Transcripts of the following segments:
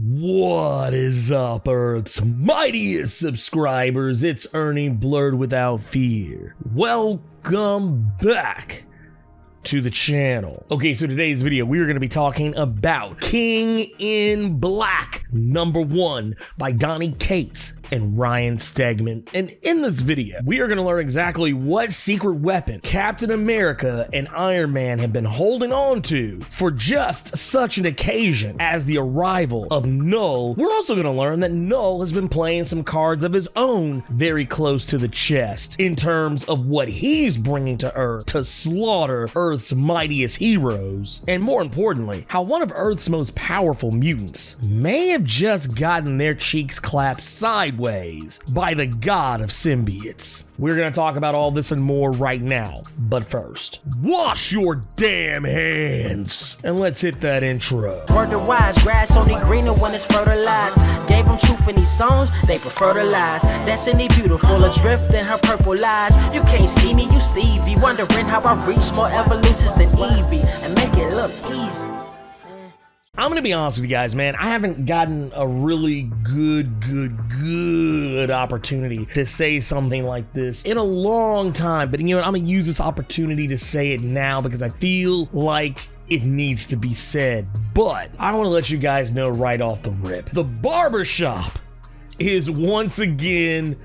What is up, Earth's mightiest subscribers? It's Ernie Blerd without fear. Welcome back to the channel. Okay, so today's video, we are going to be talking about King in Black, #1 by Donny Cates and Ryan Stegman. And in this video, we are going to learn exactly what secret weapon Captain America and Iron Man have been holding on to for just such an occasion as the arrival of Knull. We're also going to learn that Knull has been playing some cards of his own very close to the chest in terms of what he's bringing to Earth to slaughter Earth's mightiest heroes, and more importantly, how one of Earth's most powerful mutants may have just gotten their cheeks clapped sideways by the god of symbiotes. We're gonna talk about all this and more right now, but first, wash your damn hands and let's hit that intro. Word to wise, grass only greener when it's fertilized. Gave them truth in these songs, they prefer to lies. Destiny beautiful, adrift in her purple lies. You can't see me, you Stevie, wondering how I reach more evolutions than Evie and make it look easy. I'm gonna be honest with you guys, man. I haven't gotten a really good opportunity to say something like this in a long time, but you know what? I'm gonna use this opportunity to say it now because I feel like it needs to be said. But I want to let you guys know right off the rip, the barbershop is once again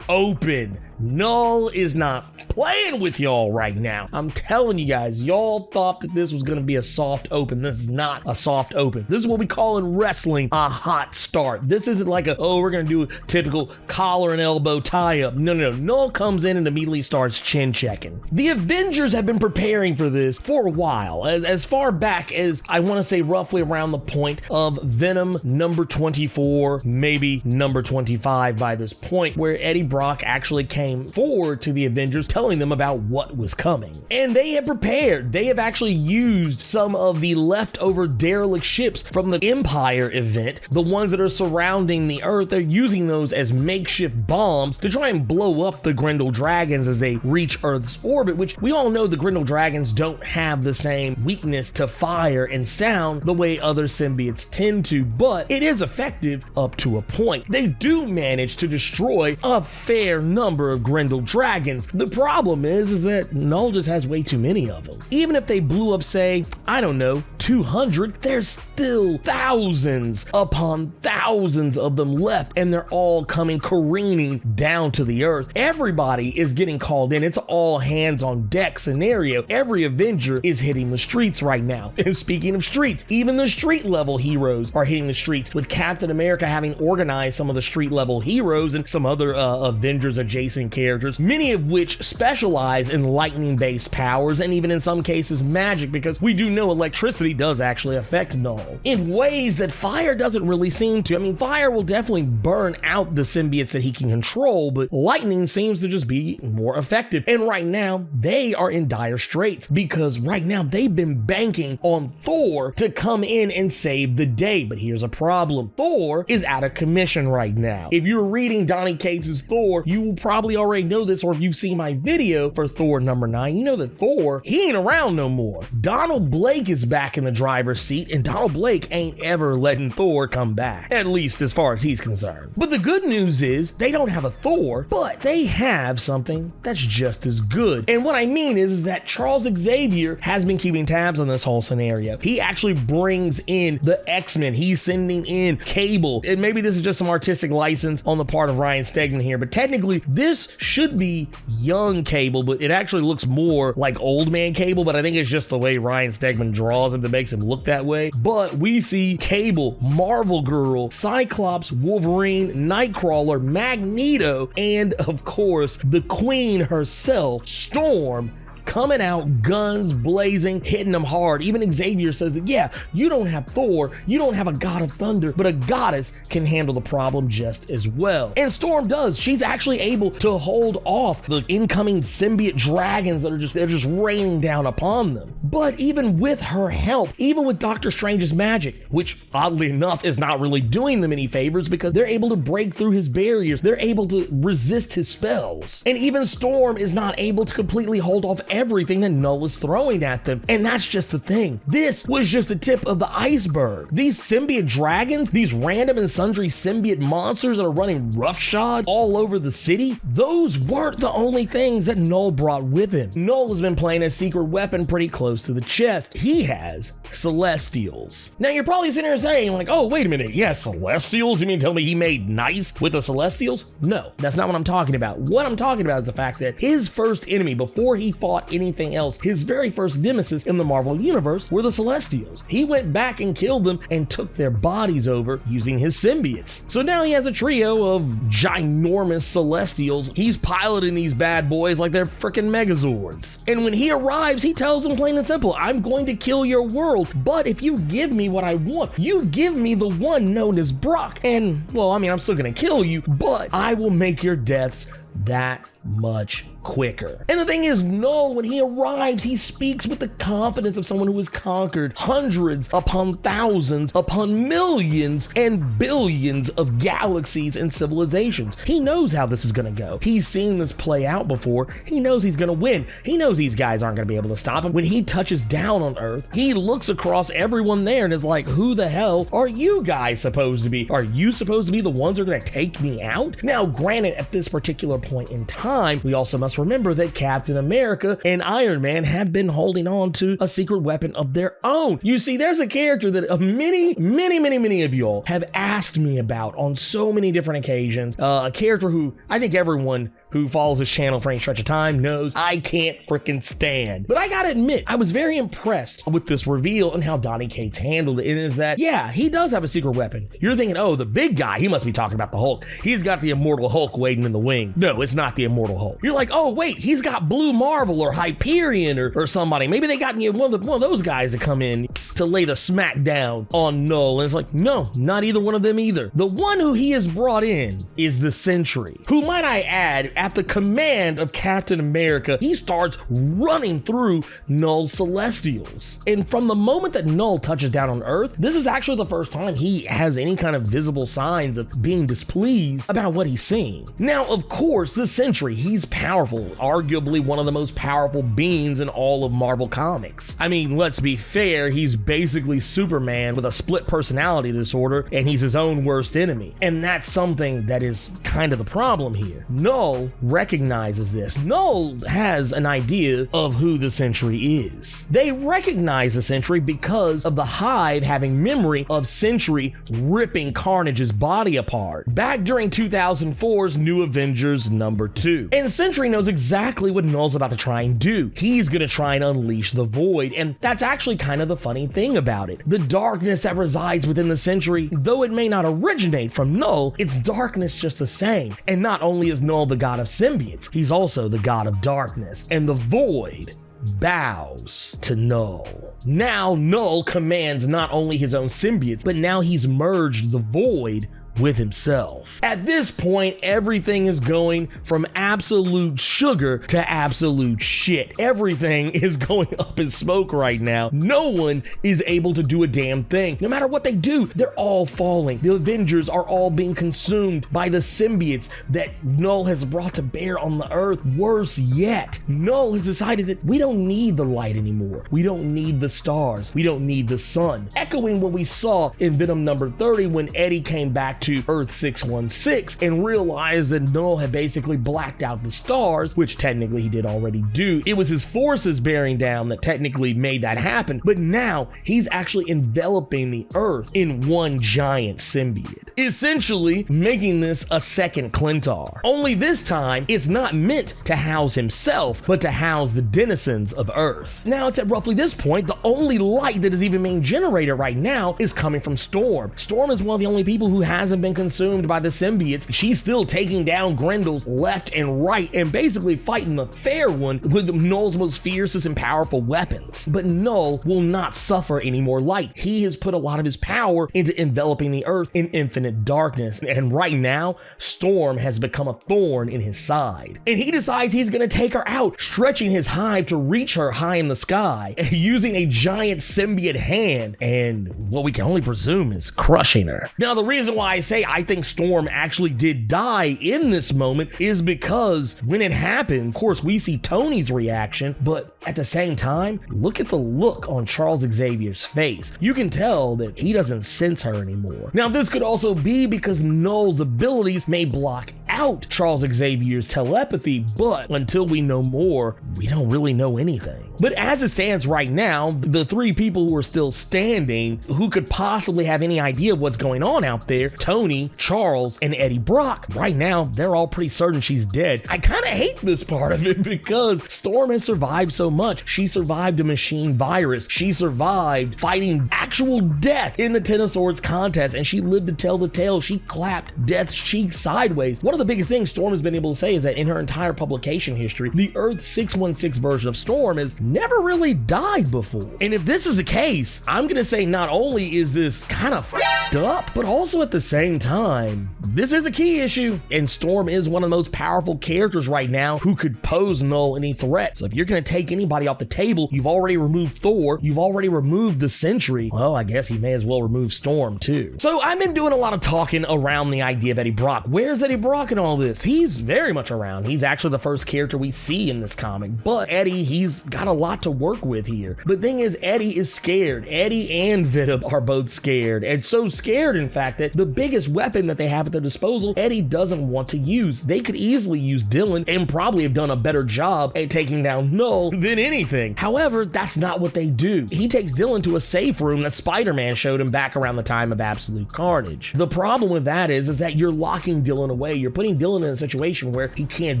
open. Knull is not playing with y'all right now. I'm telling you guys, y'all thought that this was gonna be a soft open. This is not a soft open. This is what we call in wrestling a hot start. This isn't like a, oh, we're gonna do a typical collar and elbow tie up. No. Knull comes in and immediately starts chin checking. The Avengers have been preparing for this for a while, as far back as I wanna say roughly around the point of Venom #24, maybe #25 by this point, where Eddie Brock actually came forward to the Avengers telling them about what was coming. And they have prepared. They have actually used some of the leftover derelict ships from the Empire event, the ones that are surrounding the Earth. They're using those as makeshift bombs to try and blow up the Grendel dragons as they reach Earth's orbit, which we all know the Grendel dragons don't have the same weakness to fire and sound the way other symbiotes tend to, but it is effective up to a point. They do manage to destroy a fair number of Grendel dragons. The problem is that Knull just has way too many of them. Even if they blew up, say, I don't know, 200, there's still thousands upon thousands of them left, and they're all coming careening down to the Earth. Everybody is getting called in. It's all hands on deck scenario. Every Avenger is hitting the streets right now. And speaking of streets, even the street level heroes are hitting the streets, with Captain America having organized some of the street level heroes and some other Avengers adjacent characters, many of which specialize in lightning based powers and even in some cases magic, because we do know electricity does actually affect Knull in ways that fire doesn't really seem to. I mean, fire will definitely burn out the symbiotes that he can control, but lightning seems to just be more effective. And right now they are in dire straits because right now they've been banking on Thor to come in and save the day. But here's a problem. Thor is out of commission right now. If you're reading Donny Cates' Thor, you will probably already know this, or if you've seen my video for Thor #9, you know that Thor, he ain't around no more. Donald Blake is back in the driver's seat, and Donald Blake ain't ever letting Thor come back, at least as far as he's concerned. But the good news is they don't have a Thor, but they have something that's just as good. And what I mean is that Charles Xavier has been keeping tabs on this whole scenario. He actually brings in the X-Men. He's sending in Cable, and maybe this is just some artistic license on the part of Ryan Stegman here, but technically this should be young Cable, but it actually looks more like old man Cable, but I think it's just the way Ryan Stegman draws him that makes him look that way. But we see Cable, Marvel Girl, Cyclops, Wolverine, Nightcrawler, Magneto, and of course the Queen herself, Storm, coming out guns blazing, hitting them hard. Even Xavier says that, yeah, you don't have Thor, you don't have a god of thunder, but a goddess can handle the problem just as well. And Storm does. She's actually able to hold off the incoming symbiote dragons that are just raining down upon them. But even with her help, even with Doctor Strange's magic, which oddly enough is not really doing them any favors because they're able to break through his barriers, they're able to resist his spells. And even Storm is not able to completely hold off everything that Knull is throwing at them. And that's just the thing. This was just the tip of the iceberg. These symbiote dragons, these random and sundry symbiote monsters that are running roughshod all over the city, those weren't the only things that Knull brought with him. Knull has been playing a secret weapon pretty close to the chest. He has Celestials. Now you're probably sitting here saying like, oh, wait a minute, yeah, Celestials? You mean tell me he made nice with the Celestials? No, that's not what I'm talking about. What I'm talking about is the fact that his first enemy, before he fought anything else, his very first nemesis in the Marvel Universe were the Celestials. He went back and killed them and took their bodies over using his symbiotes. So now he has a trio of ginormous Celestials. He's piloting these bad boys like they're freaking Megazords. And when he arrives, he tells them plain and simple, I'm going to kill your world, but if you give me what I want, you give me the one known as Brock. And, well, I mean, I'm still gonna kill you, but I will make your deaths that much quicker. And the thing is, Knull, when he arrives, he speaks with the confidence of someone who has conquered hundreds upon thousands upon millions and billions of galaxies and civilizations. He knows how this is gonna go. He's seen this play out before. He knows he's gonna win. He knows these guys aren't gonna be able to stop him. When he touches down on Earth, he looks across everyone there and is like, who the hell are you guys supposed to be? Are you supposed to be the ones who are gonna take me out? Now, granted, at this particular point in time, we also must remember that Captain America and Iron Man have been holding on to a secret weapon of their own. You see, there's a character that many of y'all have asked me about on so many different occasions. A character who I think everyone who follows this channel for any stretch of time knows I can't freaking stand. But I gotta admit, I was very impressed with this reveal and how Donny Cates handled it. And is that, yeah, he does have a secret weapon. You're thinking, oh, the big guy, he must be talking about the Hulk. He's got the Immortal Hulk waiting in the wing. No, it's not the Immortal Hulk. You're like, oh, wait, he's got Blue Marvel or Hyperion or somebody. Maybe they got one of those guys to come in to lay the smack down on Knull. And it's like, no, not either one of them either. The one who he has brought in is the Sentry, who, might I add, at the command of Captain America, he starts running through Knull's Celestials. And from the moment that Knull touches down on Earth, this is actually the first time he has any kind of visible signs of being displeased about what he's seeing. Now, of course, the Sentry, he's powerful, arguably one of the most powerful beings in all of Marvel Comics. I mean, let's be fair, he's basically Superman with a split personality disorder, and he's his own worst enemy. And that's something that is kind of the problem here. Knull recognizes this. Knull has an idea of who the Sentry is. They recognize the Sentry because of the Hive having memory of Sentry ripping Carnage's body apart back during 2004's New Avengers #2. And Sentry knows exactly what Knull's about to try and do. He's gonna try and unleash the Void, and that's actually kind of the funny thing about it. The darkness that resides within the Sentry, though it may not originate from Knull, it's darkness just the same. And not only is Knull the god of symbiotes, he's also the god of darkness, and the Void bows to Knull. Now Knull commands not only his own symbiotes, but now he's merged the Void with himself. At this point, everything is going from absolute sugar to absolute shit. Everything is going up in smoke right now. No one is able to do a damn thing. No matter what they do, they're all falling. The Avengers are all being consumed by the symbiotes that Knull has brought to bear on the Earth. Worse yet, Knull has decided that we don't need the light anymore. We don't need the stars. We don't need the sun. Echoing what we saw in Venom #30 when Eddie came back to Earth 616 and realized that Knull had basically blacked out the stars, which technically he did already do. It was his forces bearing down that technically made that happen, but now he's actually enveloping the Earth in one giant symbiote, essentially making this a second Clintar. Only this time, it's not meant to house himself, but to house the denizens of Earth. Now, it's at roughly this point, the only light that is even being generated right now is coming from Storm. Storm is one of the only people who hasn't been consumed by the symbiotes. She's still taking down Grendel's left and right and basically fighting the fair one with Knull's most fiercest and powerful weapons. But Knull will not suffer any more light. He has put a lot of his power into enveloping the Earth in infinite infinite darkness, and right now, Storm has become a thorn in his side. And he decides he's gonna take her out, stretching his hive to reach her high in the sky, using a giant symbiote hand, and what we can only presume is crushing her. Now, the reason why I say I think Storm actually did die in this moment is because when it happens, of course, we see Tony's reaction, but at the same time, look at the look on Charles Xavier's face. You can tell that he doesn't sense her anymore. Now, this could also be because Knull's abilities may block out Charles Xavier's telepathy, but until we know more, we don't really know anything. But as it stands right now, the three people who are still standing, who could possibly have any idea of what's going on out there, Tony, Charles, and Eddie Brock, right now, they're all pretty certain she's dead. I kind of hate this part of it because Storm has survived so much. She survived a machine virus. She survived fighting actual death in the Ten of Swords contest, and she lived to tell the tale. She clapped death's cheek sideways. One of the biggest things Storm has been able to say is that in her entire publication history, the Earth 616 version of Storm has never really died before. And if this is the case, I'm gonna say not only is this kind of f***ed up, but also at the same time, this is a key issue, and Storm is one of the most powerful characters right now who could pose Knull any threat. So if you're gonna take anybody off the table, you've already removed Thor, you've already removed the Sentry, well, I guess you may as well remove Storm too. So I've been doing a lot of talking around the idea of Eddie Brock. Where's Eddie Brock in all this? He's very much around. He's actually the first character we see in this comic, but Eddie, he's got a lot to work with here. The thing is, Eddie is scared. Eddie and Venom are both scared, and so scared, in fact, that the biggest weapon that they have at their disposal, Eddie doesn't want to use. They could easily use Dylan and probably have done a better job at taking down Knull than anything. However, that's not what they do. He takes Dylan to a safe room that Spider-Man showed him back around the time of Absolute Carnage. The problem with that is that you're locking Dylan away. You're putting Dylan in a situation where he can't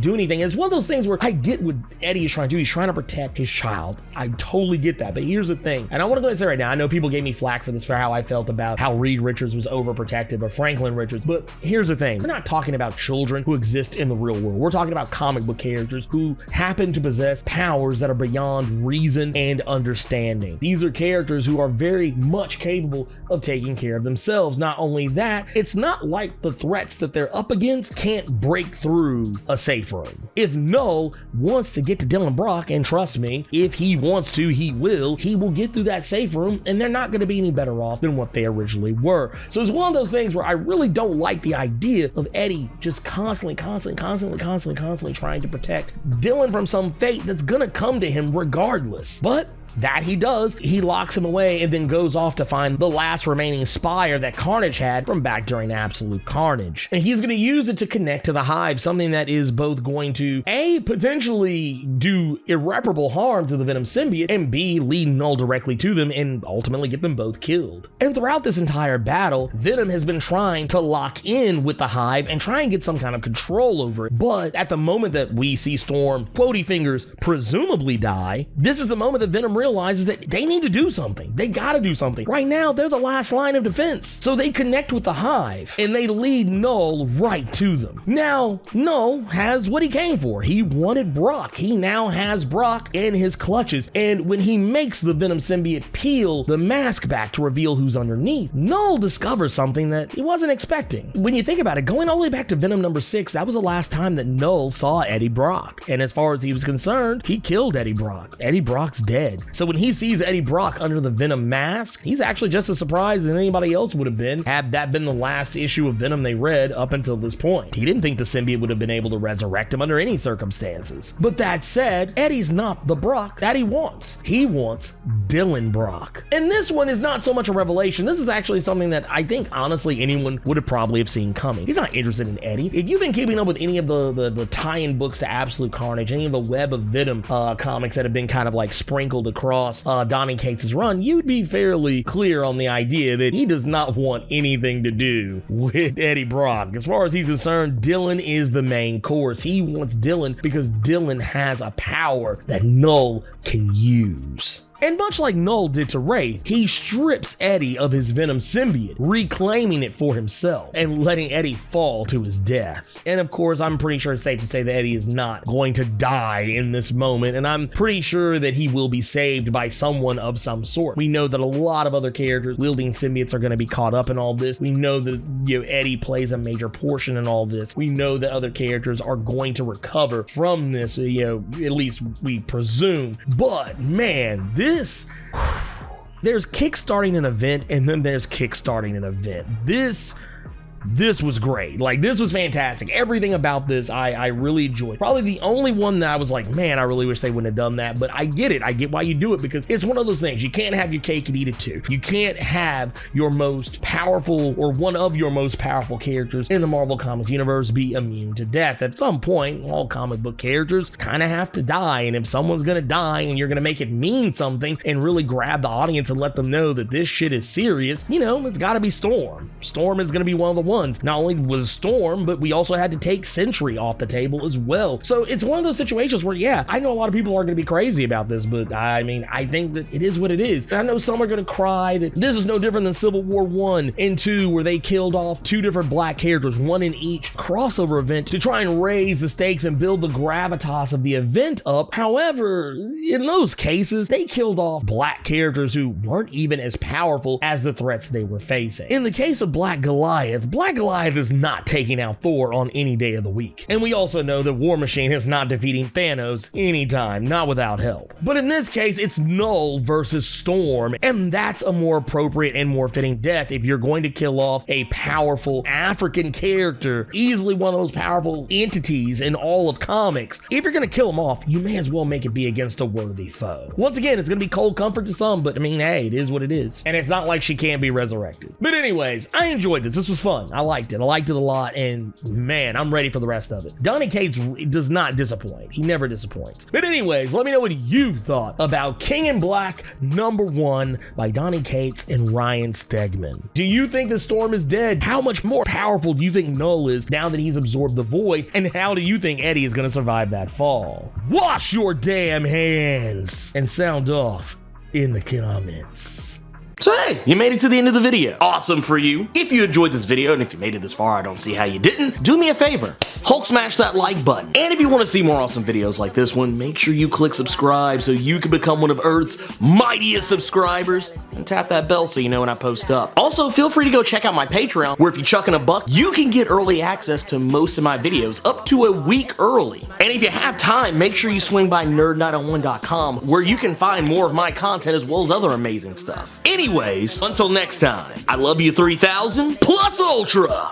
do anything. It's one of those things where I get what Eddie is trying to do. He's trying to protect his child. I totally get that, but here's the thing, and I want to go ahead and say right now, I know people gave me flack for this, for how I felt about how Reed Richards was overprotective of Franklin Richards, but here's the thing, we're not talking about children who exist in the real world. We're talking about comic book characters who happen to possess powers that are beyond reason and understanding. These are characters who are very much capable of taking care of themselves. Not only that, it's not like the threats that they're up against can't break through a safe room. If Knull wants to get to Dylan Brock, and trust me, if he wants to, he will get through that safe room, and they're not going to be any better off than what they originally were. So it's one of those things where I really don't like the idea of Eddie just constantly trying to protect Dylan from some fate that's gonna come to him regardless. But that he does, he locks him away and then goes off to find the last remaining spire that Carnage had from back during Absolute Carnage. And he's going to use it to connect to the hive, something that is both going to A, potentially do irreparable harm to the Venom symbiote, and B, lead Knull directly to them and ultimately get them both killed. And throughout this entire battle, Venom has been trying to lock in with the hive and try and get some kind of control over it. But at the moment that we see Storm, quotey fingers, presumably die, this is the moment that Venom realizes that they need to do something. They gotta do something. Right now, they're the last line of defense. So they connect with the hive and they lead Knull right to them. Now, Knull has what he came for. He wanted Brock. He now has Brock in his clutches. And when he makes the Venom symbiote peel the mask back to reveal who's underneath, Knull discovers something that he wasn't expecting. When you think about it, going all the way back to Venom number 6, that was the last time that Knull saw Eddie Brock. And as far as he was concerned, he killed Eddie Brock. Eddie Brock's dead. So when he sees Eddie Brock under the Venom mask, he's actually just as surprised as anybody else would have been had that been the last issue of Venom they read up until this point. He didn't think the symbiote would have been able to resurrect him under any circumstances. But that said, Eddie's not the Brock that he wants. He wants Dylan Brock. And this one is not so much a revelation. This is actually something that I think honestly anyone would have probably have seen coming. He's not interested in Eddie. If you've been keeping up with any of the tie-in books to Absolute Carnage, any of the Web of Venom comics that have been kind of like sprinkled across Donny Cates' run, you'd be fairly clear on the idea that he does not want anything to do with Eddie Brock. As far as he's concerned, Dylan is the main course. He wants Dylan because Dylan has a power that Knull can use. And much like Knull did to Wraith, he strips Eddie of his Venom symbiote, reclaiming it for himself and letting Eddie fall to his death. And of course, I'm pretty sure it's safe to say that Eddie is not going to die in this moment, and I'm pretty sure that he will be saved by someone of some sort. We know that a lot of other characters wielding symbiotes are going to be caught up in all this. We know that, Eddie plays a major portion in all this. We know that other characters are going to recover from this, at least we presume. But man, there's kickstarting an event, and then there's kickstarting an event. This was great. Like, this was fantastic. Everything about this, I really enjoyed. Probably the only one that I was like, man, I really wish they wouldn't have done that, but I get it. I get why you do it, because it's one of those things. You can't have your cake and eat it too. You can't have your most powerful, or one of your most powerful characters in the Marvel Comics universe be immune to death. At some point, all comic book characters kind of have to die, and if someone's gonna die and you're gonna make it mean something and really grab the audience and let them know that this shit is serious, it's gotta be Storm. Storm is gonna be one of the ones. Not only was Storm, but we also had to take Sentry off the table as well. So it's one of those situations where, yeah, I know a lot of people are going to be crazy about this, but I mean, I think that it is what it is. And I know some are going to cry that this is no different than Civil War 1 and 2, where they killed off 2 different black characters, one in each crossover event, to try and raise the stakes and build the gravitas of the event up. However, in those cases, they killed off black characters who weren't even as powerful as the threats they were facing. In the case of Black Goliath is not taking out Thor on any day of the week. And we also know that War Machine is not defeating Thanos anytime, not without help. But in this case, it's Knull versus Storm, and that's a more appropriate and more fitting death if you're going to kill off a powerful African character, easily one of those powerful entities in all of comics. If you're going to kill him off, you may as well make it be against a worthy foe. Once again, it's going to be cold comfort to some, but I mean, hey, it is what it is. And it's not like she can't be resurrected. But anyways, I enjoyed this. This was fun. I liked it. I liked it a lot, and man, I'm ready for the rest of it. Donny Cates does not disappoint. He never disappoints. But anyways, let me know what you thought about King in Black #1 by Donny Cates and Ryan Stegman. Do you think the Storm is dead? How much more powerful do you think Knull is now that he's absorbed the void? And how do you think Eddie is going to survive that fall? Wash your damn hands and sound off in the comments. So hey, you made it to the end of the video. Awesome for you. If you enjoyed this video, and if you made it this far, I don't see how you didn't, do me a favor. Hulk smash that like button. And if you want to see more awesome videos like this one, make sure you click subscribe so you can become one of Earth's mightiest subscribers, and tap that bell so you know when I post up. Also, feel free to go check out my Patreon, where if you chuck in $1, you can get early access to most of my videos up to a week early. And if you have time, make sure you swing by nerd901.com, where you can find more of my content as well as other amazing stuff. Anyways, until next time, I love you 3000 plus ultra!